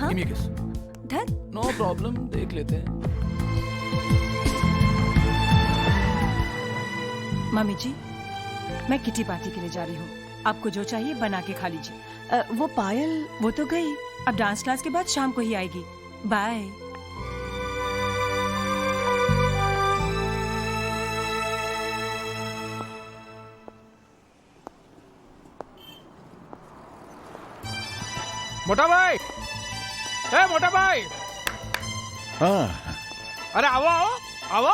हाँ? Give me a kiss. धर No problem, देख लेते हैं. मम्मी जी, मैं किटी पार्टी के लिए जा रही हूँ. आपको जो चाहिए बना के खा लीजिए. वो पायल वो तो गई. अब डांस क्लास के बाद शाम को ही आएगी. बाय. मोटा भाई, ए मोटा भाई, हाँ अरे आओ आओ आओ,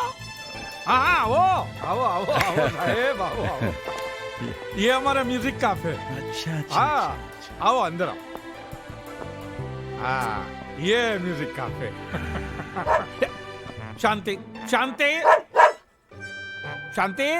हाँ आओ आओ आओ आओ साहेब आओ आओ. ये हमारा म्यूजिक कैफे. अच्छा अच्छा, हाँ अच्छा, आओ अंदर आओ. हाँ ये म्यूजिक कैफे. शांति शांति शांति.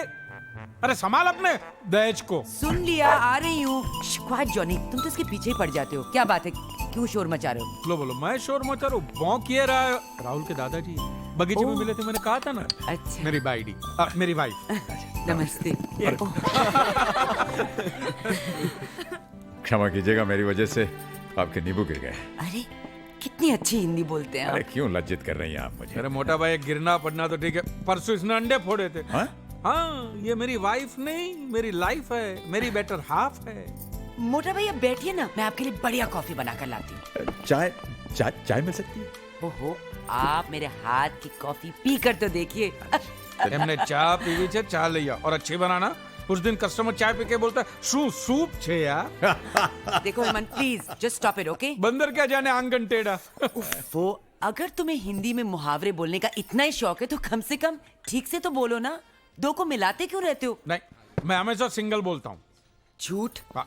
अरे संभाल अपने दहेज को. सुन लिया, आ रही हूँ. क्वाइट जॉनी, तुम तो इसके पीछे ही पड़ जाते हो. क्या बात है, क्यों शोर मचा रहे हो? बोलो बोलो, मैं शोर मचा रहा हूँ. भौंक ये रहा है. राहुल के दादाजी बगीचे में ओह। मिले थे, मैंने कहा था ना. अच्छा, मेरी बाइडी, मेरी वाइफ. नमस्ते. क्षमा कीजिएगा, मेरी वजह से आपके नींबू गिर गए. अरे कितनी अच्छी हिंदी बोलते हैं अरे आप. क्यों लज्जित कर रही हैं आप मुझे? अरे मोटा भाई, गिरना पड़ना तो ठीक है, परसों इसने अंडे फोड़े थे. हाँ? हाँ, ये मेरी वाइफ नहीं, मेरी लाइफ है, मेरी बेटर हाफ है. मोटा भाई अब बैठिए ना, मैं आपके लिए बढ़िया कॉफी बनाकर लाती हूँ. चाय चाय चाय मिल सकती है? ओहो, आप मेरे हाथ की कॉफी पी कर तो देखिए. हमने चाय पीवी छे, चाय लिया और अच्छी बनाना. उस दिन कस्टमर चाय पी के बोलता है सूप छे यार. देखो Hemant, please just stop it, okay? बंदर क्या जाने आंगन टेढ़ा. वो अगर तुम्हें हिंदी में मुहावरे बोलने का इतना ही शौक है तो कम से कम ठीक से तो बोलो ना. दो को मिलाते क्यों रहते हो? नहीं, मैं हमेशा सिंगल बोलता हूँ. झूठ. हाँ.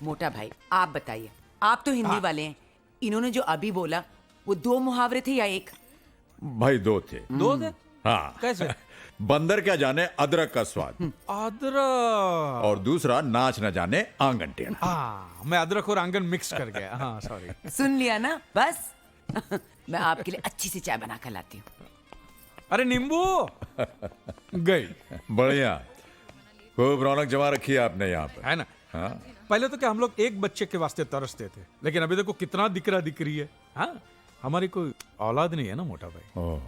मोटा भाई आप बताइए, आप तो हिंदी वाले हैं. इन्होंने जो अभी बोला वो दो मुहावरे थे या एक? भाई दो थे. दो थे. हाँ. कैसे? बंदर क्या जाने अदरक का स्वाद, अदरक. और दूसरा नाच न जाने आंगन टेढ़ा. हाँ, मैं अदरक और आंगन मिक्स कर गया. हाँ सॉरी. सुन लिया ना बस. मैं आपके लिए अच्छी सी चाय बना कर लाती हूँ. अरे नींबू गई बढ़िया, खूब रौनक जमा रखी है आपने यहाँ पर. है ना. हाँ. पहले तो क्या हम लोग एक बच्चे के वास्ते तरसते थे, लेकिन अभी देखो कितना दिकरा दिकरी है. हाँ, हमारी कोई औलाद नहीं है ना मोटा भाई. ओह.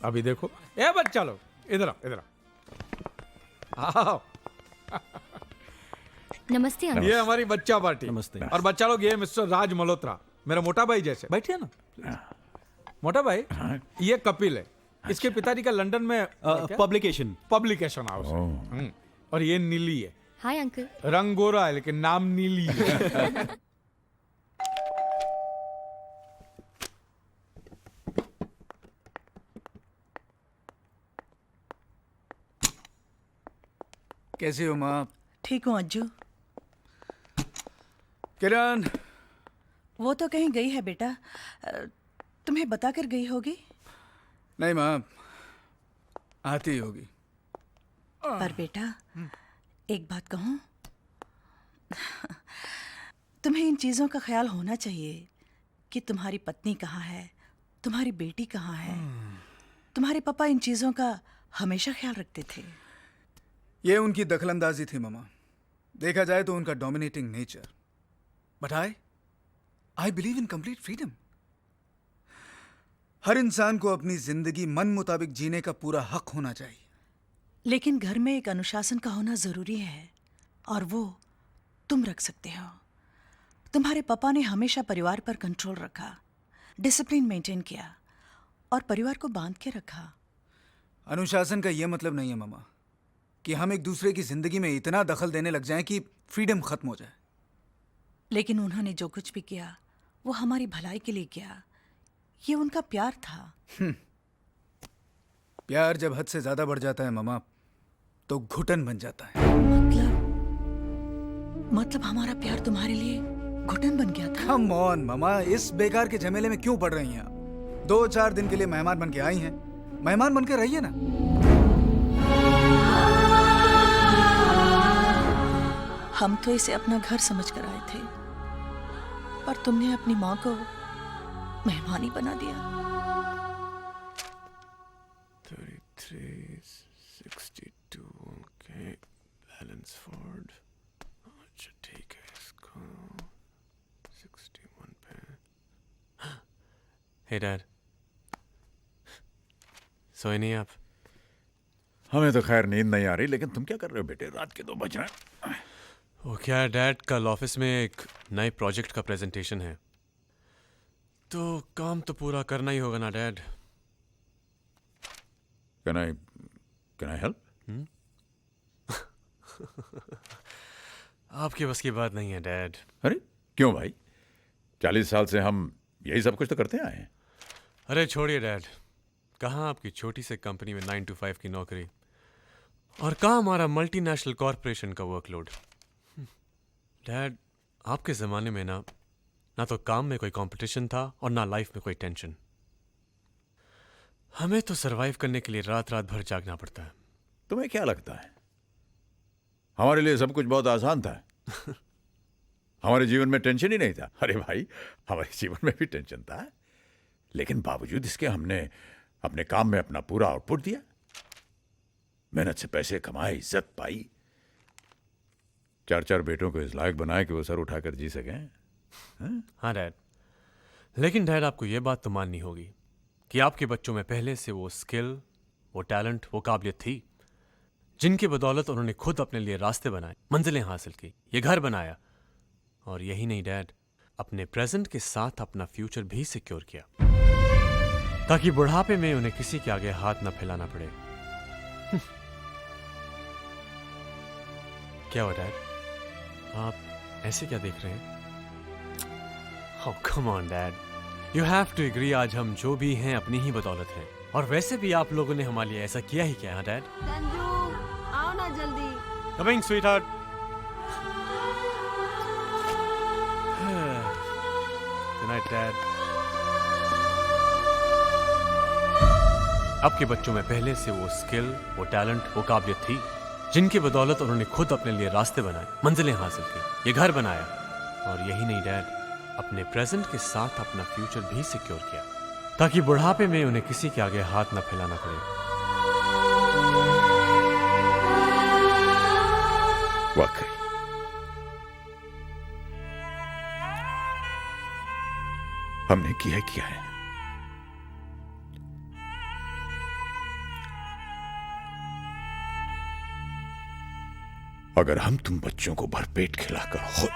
अभी देखो, ए बच्चा लोग इधर आओ, इधर आओ. नमस्ते अंकल। ये हमारी बच्चा पार्टी. नमस्ते। और बच्चा लोग ये मिस्टर राज मल्होत्रा, मेरा मोटा भाई जैसे. बैठिए ना. मोटा भाई, ये कपिल है. इसके पिताजी का लंदन में पब्लिकेशन पब्लिकेशन हाउस है. और ये नीली है. Hi uncle. रंग गोरा है लेकिन नाम नीली है. कैसी हो माँ? ठीक हूँ अज्जू. किरण, वो तो कहीं गई है बेटा. तुम्हें बता कर गई होगी. नहीं माँ, आती होगी. पर बेटा एक बात कहूँ, तुम्हें इन चीज़ों का ख्याल होना चाहिए कि तुम्हारी पत्नी कहाँ है, तुम्हारी बेटी कहाँ है. तुम्हारे पापा इन चीज़ों का हमेशा ख्याल रखते थे. ये उनकी दखलंदाजी थी मामा. देखा जाए तो उनका dominating nature. But I believe in complete freedom. हर इंसान को अपनी जिंदगी मन मुताबिक जीने का पूरा हक होना चाहिए. लेकिन घर में एक अनुशासन का होना ज़रूरी है, और वो तुम रख सकते हो. तुम्हारे पापा ने हमेशा परिवार पर कंट्रोल रखा, डिसिप्लिन मेंटेन किया और परिवार को बांध के रखा. अनुशासन का यह मतलब नहीं है मामा कि हम एक दूसरे की जिंदगी में इतना दखल देने लग जाएं कि फ्रीडम खत्म हो जाए. लेकिन उन्होंने जो कुछ भी किया वो हमारी भलाई के लिए किया. ये उनका प्यार था. प्यार जब हद से ज्यादा बढ़ जाता है मामा तो घुटन बन जाता है. मतलब हमारा प्यार तुम्हारे लिए घुटन बन गया था. कम ऑन मामा, इस बेकार के झमेले में क्यों पड़ रही हैं आप? 2-4 दिन के लिए मेहमान बन के आई हैं, मेहमान बन के रहिए ना. हम तो इसे अपना घर समझ कर आए थे, पर तुमने अपनी माँ को मेहमान ही बना दिया. 3362 ओके, बैलेंस फोर्ड. अच्छा ठीक है, इसको 61 पे हे डैड, सोए नहीं आप? हमें तो खैर नींद नहीं आ रही, लेकिन तुम क्या कर रहे हो बेटे? रात के 2 बज रहे हैं। वो क्या है डैड, कल ऑफिस में एक नए प्रोजेक्ट का प्रेजेंटेशन है, तो काम तो पूरा करना ही होगा ना डैड। Can I help? आपके बस की बात नहीं है डैड। अरे क्यों भाई, 40 साल से हम यही सब कुछ तो करते आए हैं। अरे छोड़िए डैड, कहाँ आपकी छोटी सी कंपनी में 9 to 5 की नौकरी, और कहाँ हमारा मल्टीनेशनल कॉरपोरेशन का वर्कलोड। डैड, आपके ज़माने में ना तो काम में कोई कंपटीशन था और ना लाइफ में कोई टेंशन। हमें तो सरवाइव करने के लिए रात रात भर जागना पड़ता है। तुम्हें क्या लगता है हमारे लिए सब कुछ बहुत आसान था? हमारे जीवन में टेंशन ही नहीं था। अरे भाई, हमारे जीवन में भी टेंशन था, लेकिन बावजूद इसके हमने अपने काम में अपना पूरा आउटपुट दिया, मेहनत से पैसे कमाए, इज्जत पाई, 4 बेटों को इस लायक बनाए कि वो सर उठाकर जी सकें। हाँ डैड, लेकिन डैड आपको ये बात तो माननी होगी कि आपके बच्चों में पहले से वो स्किल, वो टैलेंट, वो काबिलियत थी जिनकी बदौलत उन्होंने खुद अपने लिए रास्ते बनाए, मंजिलें हासिल की, ये घर बनाया, और यही नहीं डैड, अपने प्रेजेंट के साथ अपना फ्यूचर भी सिक्योर किया, ताकि बुढ़ापे में उन्हें किसी के आगे हाथ न फैलाना पड़े। क्या हुआ डैड, आप ऐसे क्या देख रहे हैं? Oh, come on, Dad. You have to agree, आज हम जो भी हैं अपनी ही बदौलत हैं, और वैसे भी आप लोगों ने हमारे लिए ऐसा किया ही क्या है डैड? संजू, आओ ना जल्दी। Coming, sweetheart. Good night, Dad. आपके बच्चों में पहले से वो स्किल, वो टैलेंट, वो काबिलियत थी जिनकी बदौलत उन्होंने खुद अपने लिए रास्ते बनाए, मंजिलें हासिल की, ये घर बनाया, और यही नहीं डैड, अपने प्रेजेंट के साथ अपना फ्यूचर भी सिक्योर किया, ताकि बुढ़ापे में उन्हें किसी के आगे हाथ न फैलाना पड़े। वाकई हमने किया है। अगर हम तुम बच्चों को भरपेट खिलाकर खुद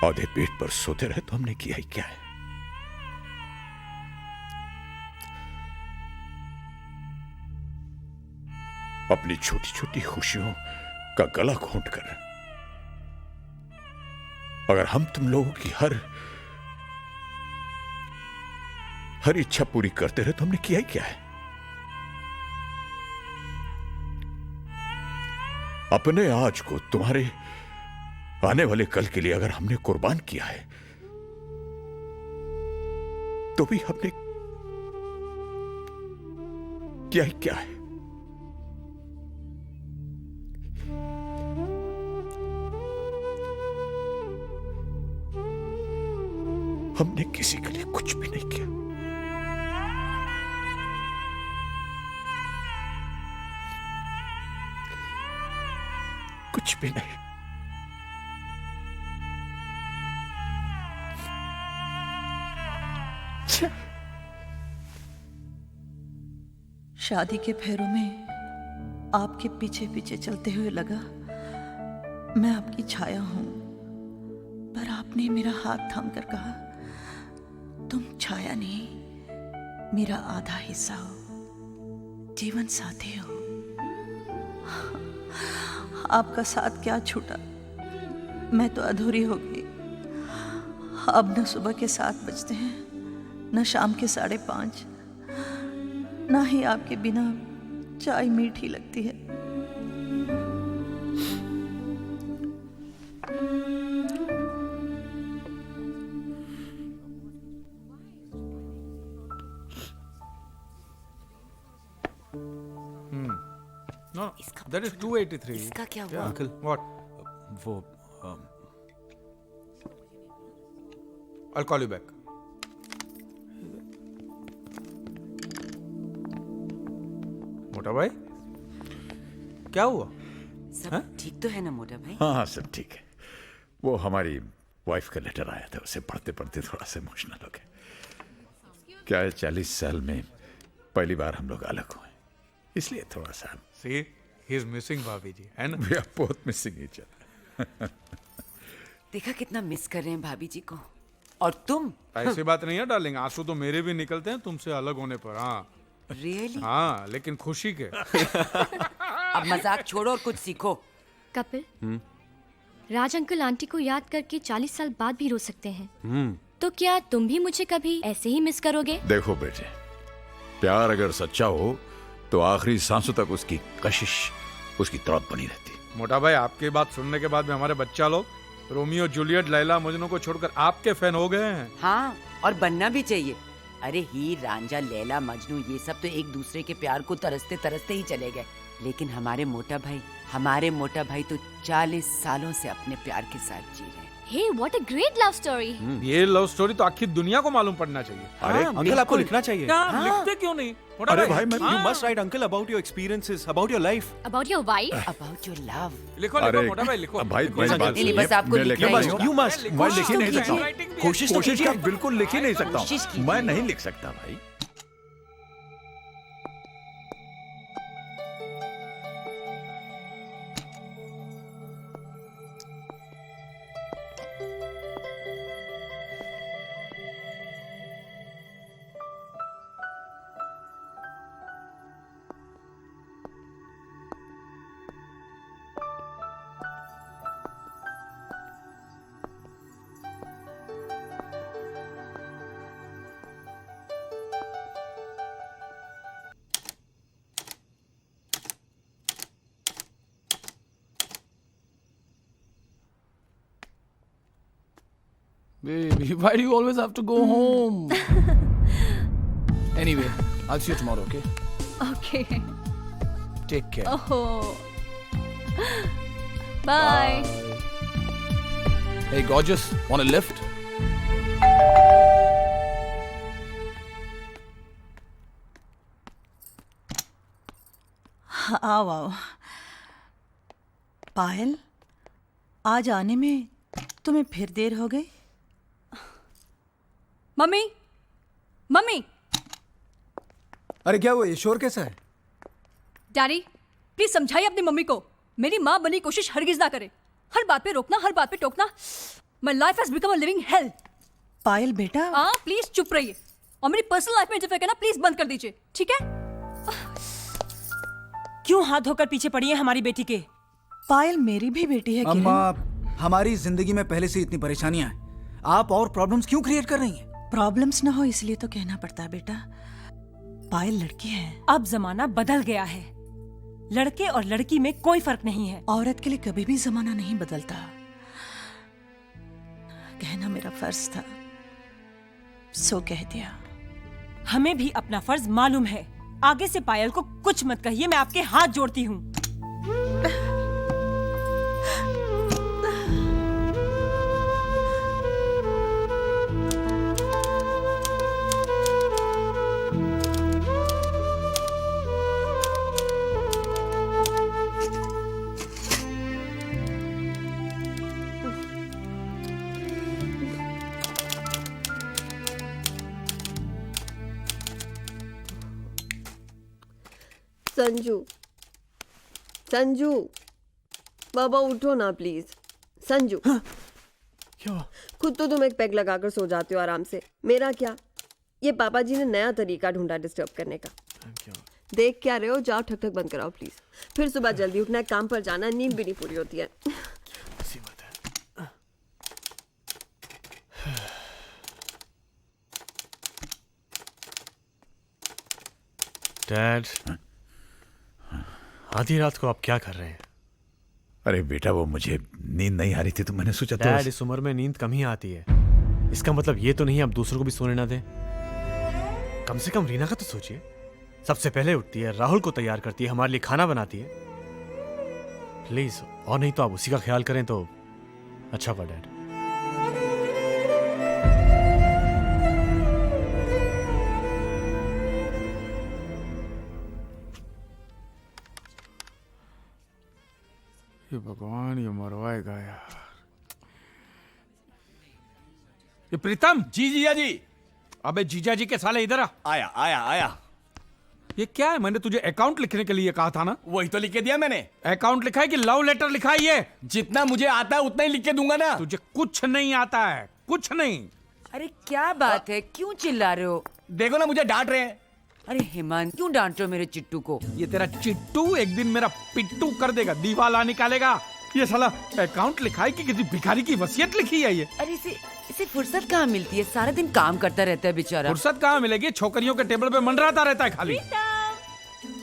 आधे पेट पर सोते रहे तो हमने किया ही क्या है? अपनी छोटी छोटी खुशियों का गला घोंटकर अगर हम तुम लोगों की हर इच्छा पूरी करते रहे तो हमने किया ही क्या है? अपने आज को तुम्हारे आने वाले कल के लिए अगर हमने कुर्बान किया है तो भी हमने किया ही क्या है? हमने किसी के लिए कुछ भी नहीं किया। कुछ भी नहीं। शादी के फेरों में आपके पीछे पीछे चलते हुए लगा मैं आपकी छाया हूं, पर आपने मेरा हाथ थाम कर कहा तुम छाया नहीं, मेरा आधा हिस्सा हो, जीवन साथी हो। आपका साथ क्या छूटा, मैं तो अधूरी हो गई। अब न सुबह के 7 बजते हैं, न शाम के 5:30, ना ही आपके बिना चाय मीठी लगती है। No, इसका that is 283. इसका क्या हुआ? Yeah, uncle. What? वो I'll call you back. मोटा भाई, क्या हुआ? सब ठीक तो है ना मोटा भाई? हाँ हाँ, सब ठीक है। वो हमारी वाइफ का लेटर आया था, उसे पढ़ते पढ़ते थोड़ा सा इमोशनल हो गया। क्या है, 40 साल में पहली बार हम लोग अलग हुए, इसलिए थोड़ा सा सी ही इज मिसिंग भाभी जी, है ना? We are both missing each other. देखा कितना मिस कर रहे हैं भाभी जी को। और तुम ऐसी बात नहीं है डार्लिंग, आंसू तो मेरे भी निकलते हैं तुमसे अलग होने पर। हाँ रियली? हाँ, लेकिन खुशी के। अब मजाक छोड़ो और कुछ सीखो। कपिल, राज अंकल आंटी को याद करके 40 साल बाद भी रो सकते हैं। तो क्या तुम भी मुझे कभी ऐसे ही मिस करोगे? देखो बेटे, प्यार अगर सच्चा हो तो आखिरी सांसों तक उसकी कशिश, उसकी तड़प बनी रहती। मोटा भाई, आपकी बात सुनने के बाद में हमारे बच्चा लोग रोमियो जूलियट लैला मजनू को छोड़कर आपके फैन हो गए हैं। हाँ, और बनना भी चाहिए। अरे हीर रांझा लैला मजनू ये सब तो एक दूसरे के प्यार को तरसते तरसते ही चले गए, लेकिन हमारे मोटा भाई तो 40 सालों से अपने प्यार के साथ जी रहे हैं। Hey, what a great love story. ये लव स्टोरी तो आखिर दुनिया को मालूम पड़ना चाहिए। अरे हाँ, अंकल, आपको लिखना चाहिए। हाँ, लिखते क्यों नहीं? मोटा अरे भाई, मैं you must write uncle about your experiences, about your life, about your wife. About your love. लिखो अरे लिखो मोटा भाई, लिखो। भाई मेरी बात नहीं, बस आपको मैं लिखना लिख ही नहीं होगा। You must. मैं लिख ही नहीं कीजिए। सकता। कोशिश तो कोशिश कीजिए। का बिल्कुल लिख ही नहीं सकता कोशिश हूँ। कीजिए। मैं नहीं लिख सकता भाई। Baby, why do you always have to go home? Anyway, I'll see you tomorrow, okay? Okay. Take care. Oh. Bye. Hey, gorgeous, want a lift? आओ आओ। पायल, आज आने में तुम्हें फिर देर हो गई। मम्मी, मम्मी, अरे क्या हुआ, ये शोर कैसा है? डैडी, प्लीज समझाइए अपनी मम्मी को मेरी माँ बनी कोशिश हरगिज ना करे। हर बात पे रोकना, हर बात पे टोकना। My life has become a living hell. Payal बेटा, हाँ, प्लीज चुप रहिए और मेरी पर्सनल लाइफ में इंटरफेयर करना प्लीज बंद कर दीजिए, ठीक है? क्यों हाथ धोकर पीछे पड़ी है हमारी बेटी के? पायल मेरी भी बेटी है अम्मा, किरण। हमारी जिंदगी में पहले से इतनी परेशानियां हैं, आप और प्रॉब्लम्स क्यों क्रिएट कर रही हैं? प्रॉब्लम्स ना हो इसलिए तो कहना पड़ता है बेटा। पायल लड़की है। अब जमाना बदल गया है, लड़के और लड़की में कोई फर्क नहीं है। औरत के लिए कभी भी जमाना नहीं बदलता। कहना मेरा फर्ज था, सो कह दिया। हमें भी अपना फर्ज मालूम है। आगे से पायल को कुछ मत कहिए, मैं आपके हाथ जोड़ती हूँ। संजू, संजू, बाबा उठो ना प्लीज। संजू, क्या? खुद तो तुम एक पैग लगाकर सो जाते हो आराम से, मेरा क्या? ये पापा जी ने नया तरीका ढूंढा डिस्टर्ब करने का। देख क्या रहे हो, जाओ ठक ठक बंद कराओ प्लीज। फिर सुबह जल्दी उठना है, काम पर जाना है, नींद भी नहीं पूरी होती है। डैड, आधी रात को आप क्या कर रहे हैं? अरे बेटा, वो मुझे नींद नहीं आ रही थी तो मैंने सोचा डैड, इस उम्र में नींद कम ही आती है। इसका मतलब ये तो नहीं आप दूसरों को भी सोने ना दें। कम से कम रीना का तो सोचिए। सबसे पहले उठती है, राहुल को तैयार करती है, हमारे लिए खाना बनाती है। प्लीज, और नहीं तो आप उसी का ख्याल करें तो अच्छा हुआ डैड। ये भगवान, ये मरवाएगा यार। ये प्रीतम, जी जीजा जी। अबे जीजा जी के साले इधर आ। आया आया आया। ये क्या है? मैंने तुझे अकाउंट लिखने के लिए कहा था ना। वही तो लिख के दिया मैंने। अकाउंट लिखा है कि लव लेटर लिखा है? ये जितना मुझे आता है उतना ही लिख के दूंगा ना। तुझे कुछ नहीं आता है, कुछ नहीं। अरे क्या बात है, क्यों चिल्ला रहे हो? देखो ना मुझे डांट रहे हैं। अरे हेमंत, क्यों डांट रहे हो मेरे चिट्टू को? ये तेरा चिट्टू एक दिन मेरा पिट्टू कर देगा, दीवाला निकालेगा। ये साला अकाउंट लिखा है कि किसी भिखारी की वसीयत लिखी है ये। अरे इसे फुर्सत कहाँ मिलती है? सारा दिन काम करता रहता है बेचारा। फुर्सत कहाँ मिलेगी? छोकरियों के टेबल पे मंडराता रहता है खाली।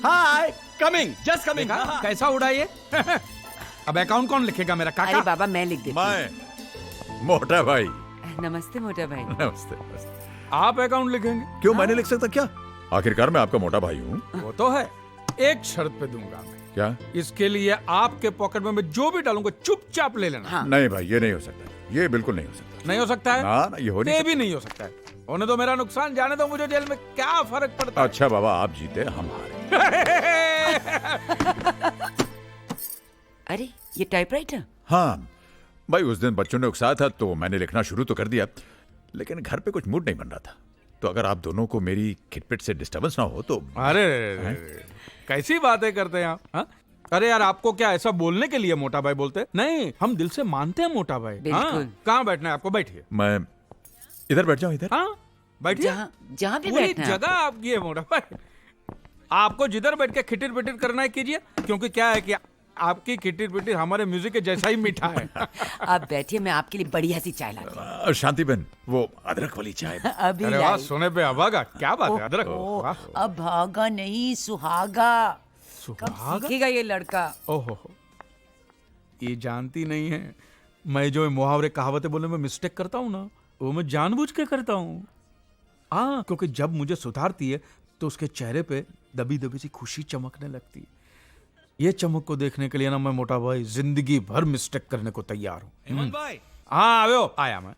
हाय, कमिंग, जस्ट कमिंग। देखा? कैसा उड़ा ये? अब अकाउंट कौन लिखेगा? मेरा अरे काका। बाबा मैं लिख देती हूँ। मैं मोटा भाई। नमस्ते मोटा भाई। नमस्ते नमस्ते। आप अकाउंट लिखेंगे? क्यों, मैं नहीं लिख सकता क्या? आखिरकार मैं आपका मोटा भाई हूँ। वो तो है, एक शर्त पे दूंगा मैं। क्या? इसके लिए आपके पॉकेट में मैं जो भी डालूंगा चुपचाप ले लेना। हाँ। नहीं भाई, ये नहीं हो सकता, ये बिल्कुल नहीं हो सकता। नहीं हो सकता है? ना, ये हो नहीं ये सकता। भी नहीं हो सकता है। होने दो मेरा नुकसान, जाने दो मुझे, जेल में क्या फर्क पड़ता है? अच्छा बाबा, आप जीते हम हारे। अरे ये टाइपराइटर? हाँ भाई, उस दिन बच्चों ने उकसाया था तो मैंने लिखना शुरू तो कर दिया, लेकिन घर पे कुछ मूड नहीं बन रहा था। तो अगर आप दोनों को मेरी खिटपिट से डिस्टर्बेंस ना हो तो। अरे कैसी बातें करते हैं आप? हाँ? अरे यार, आपको क्या ऐसा बोलने के लिए मोटा भाई बोलते? नहीं, हम दिल से मानते हैं मोटा भाई। बिल्कुल। हाँ? कहाँ बैठना है आपको? बैठिए। मैं इधर बैठ जाऊं? इधर? हाँ बैठिए। जहाँ भी पूरी बैठना है जगह आपकी है मोटा भाई। आपको जिधर बैठ के खिटिर पिटिर करना है कीजिए, क्योंकि क्या है कि आपकी खिटिर पिटिर हमारे म्यूजिक के जैसा ही मीठा है। आप बैठिए, मैं आपके लिए बढ़िया सी चाय लाती हूँ। शांति बहन, वो अदरक वाली चाय। अभी अरे वाह, लाई। सोने पे अभागा, क्या बात है? अदरक। ओह, वाह। अब भागा नहीं, सुहागा। कब सुहागा? सीखेगा ये लड़का? ओहो, ये जानती नहीं है, मैं जो मुहावरे कहावतें बोलने में मिस्टेक करता हूँ ना, वो मैं जानबूझ के करता हूँ। हाँ, क्योंकि जब मुझे सुधारती है तो उसके चेहरे पे दबी दबी सी खुशी चमकने लगती है। ये चमक को देखने के लिए ना मैं मोटा भाई जिंदगी भर मिस्टेक करने को तैयार हूँ। हेमंत भाई। हाँ, आयो आया मैं।